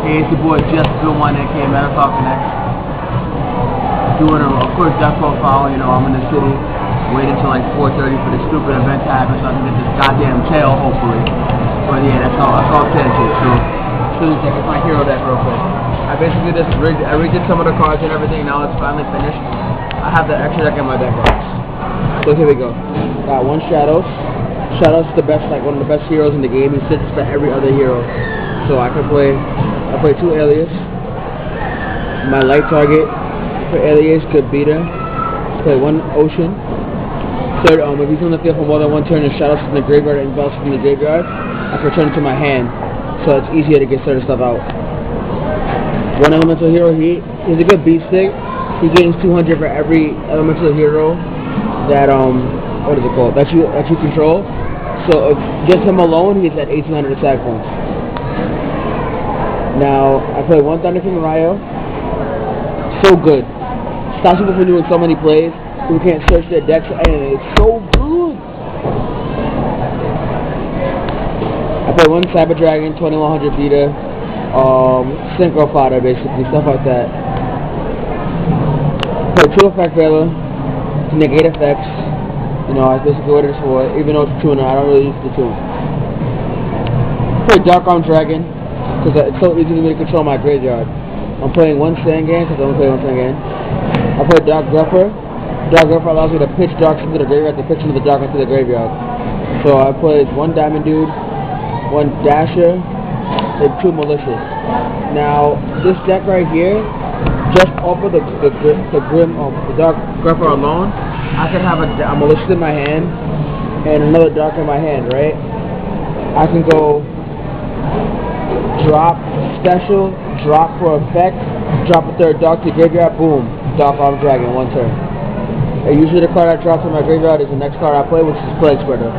Hey, it's the boy Jeff Goodwine that came out of Falcon X. Doing of course, death profile, you know, I'm in the city, waiting until like 4:30 for this stupid event to happen so I can get this goddamn tail, hopefully. But yeah, that's all I'm saying to you. So let's check my hero deck real quick. I basically just redid some of the cards and everything, now it's finally finished. I have the extra deck in my deck box. So here we go. Got one Shadows. Shadows is the best, like one of the best heroes in the game. He sits for every other hero. So I play 2 Alias. My light target for Alias could beat him. Play 1 Ocean. Third, if he's on the field for more than 1 turn and Shadows is in the graveyard and Bells in the graveyard, I can return it to my hand. So it's easier to get certain stuff out. 1 elemental hero, he's a good beat stick. He gains 200 for every elemental hero that what is it called? That you control. So if just him alone, he's at 1800 attack points. Now I play 1 Thunder King Ryo. So good. Stops people from doing so many plays who can't search their decks, and it's so good. I play 1 Cyber Dragon, 2100 Vita, Synchro Fodder, basically, stuff like that. Play 2 Effect Veiler to negate effects. You know, that's basically what it is for. Even though it's tuner, I don't really use the tune. Play Dark Arm Dragon, because it's so easy for me to control my graveyard. I'm playing 1 Sangan, because I only play 1 Sangan. I play Dark Gruffer. Dark Gruffer allows me to pitch darks into the graveyard, to pitch into the dark into the graveyard. So I played 1 Diamond Dude, 1 Dasher, and 2 Malicious. Now, this deck right here, just off of the Dark Gruffer alone, I can have a Malicious in my hand and another Dark in my hand, right? I can go drop special, drop for effect, drop a 3rd Dark to graveyard, boom, Dark Arm Dragon, 1 turn. And usually the card I drop in my graveyard is the next card I play, which is Plague Spreader.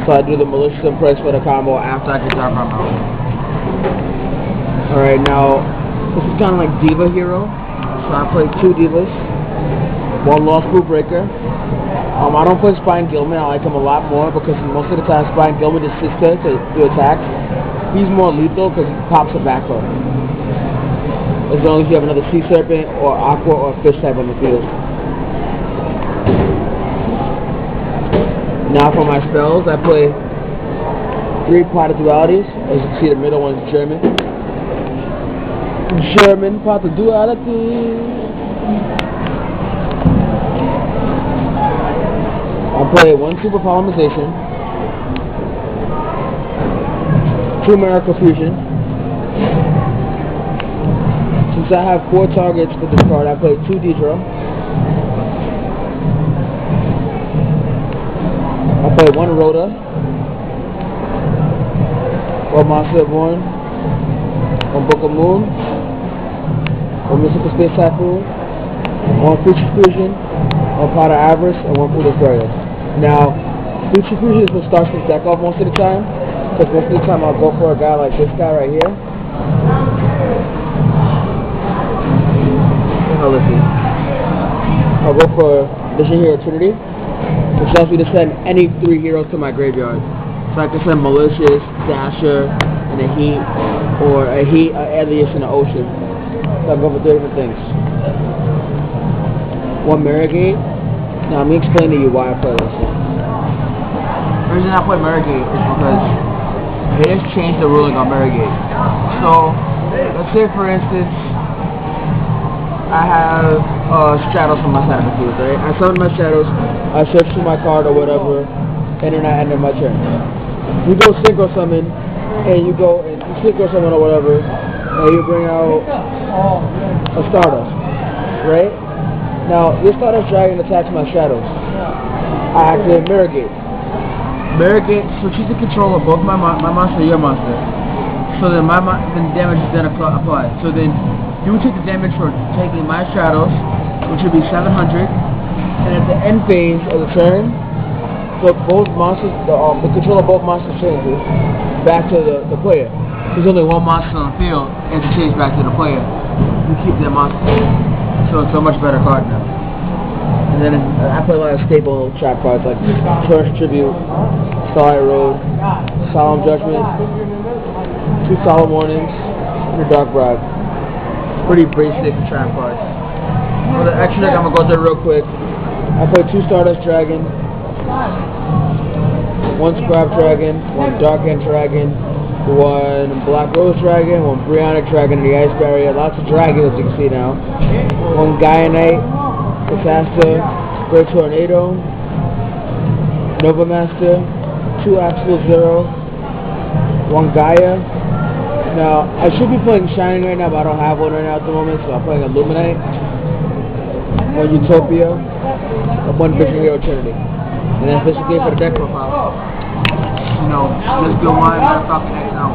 So I do the Malicious and Plague Spreader combo after I get Dark Arm out. Alright, now, this is kind of like Diva Hero. So I play 2 Divas, 1 Lost Boot Breaker. I don't play Spine Gilman. I like him a lot more because most of the time Spine Gilman just sits there to do attacks. He's more lethal because he pops a back row. As long as you have another Sea Serpent or Aqua or Fish type on the field. Now for my spells, I play 3 Pot of Dualities. As you can see, the middle one is German. German Pot of Duality. I play 1 Super Polymerization, 2 Miracle Fusion. Since I have 4 targets for this card, I play 2 Deidro. I play 1 Rhoda, 1 Monster Born, 1 Book of Moon, 1 Mystical Space Typhoon, 1 Future Fusion, 1 Pot of Avarice, and 1 Food of Burial. Now, Future Fusion is what starts this deck off most of the time, because most of the time I'll go for a guy like this guy right here. Let's see. I'll go for Vision Hero Trinity, which allows me to send any 3 heroes to my graveyard. So I can send Malicious, Dasher, and a Heat, or a Heat, an Alias, and an Ocean. So I'll go for 3 different things. 1 Mirrorgate. Now, let me explain to you why I play this. The reason I play Mirrorgate is because it has changed the ruling on Mirrorgate. So, let's say for instance, I have Shadows from my side of the field, right? I summon my Shadows, I search through my card or whatever, and then I end my turn. You go Synchro Summon, and you go and Synchro Summon or whatever, and you bring out a Stardust, right? Now, this Stardust Dragon attacks my Shadows. I activate Mirrorgate. Mirrorgate switches the control of both my monster and your monster. So then then damage is then applied. So then you would take the damage for taking my Shadows, which would be 700, and at the end phase of the turn, both monsters, the control of both monsters changes back to the player. There's only 1 monster on the field, and it changes back to the player. You keep that monster, so it's a much better card now. And then I play a lot of staple trap cards like Church Tribute, Starlight Road, Solemn Judgment, 2 Solemn Warnings, the dark black. Pretty basic trap cards. For the extra deck, I'm gonna go through it real quick. I played 2 Stardust Dragon, 1 Scrap Dragon, 1 Dark End Dragon, 1 Black Rose Dragon, 1 Brionic Dragon in the Ice Barrier. Lots of dragons, as you can see now. 1 Gaia Knight, Disaster, Great Tornado, Nova Master, 2 Absolute Zero, 1 Gaia. Now, I should be playing Shining right now, but I don't have one right now at the moment, so I'm playing Illuminate, 1 Utopia, and 1 Visionary Eternity. And that's basically it for the deck profile. You know, let's go on, let's talk next now.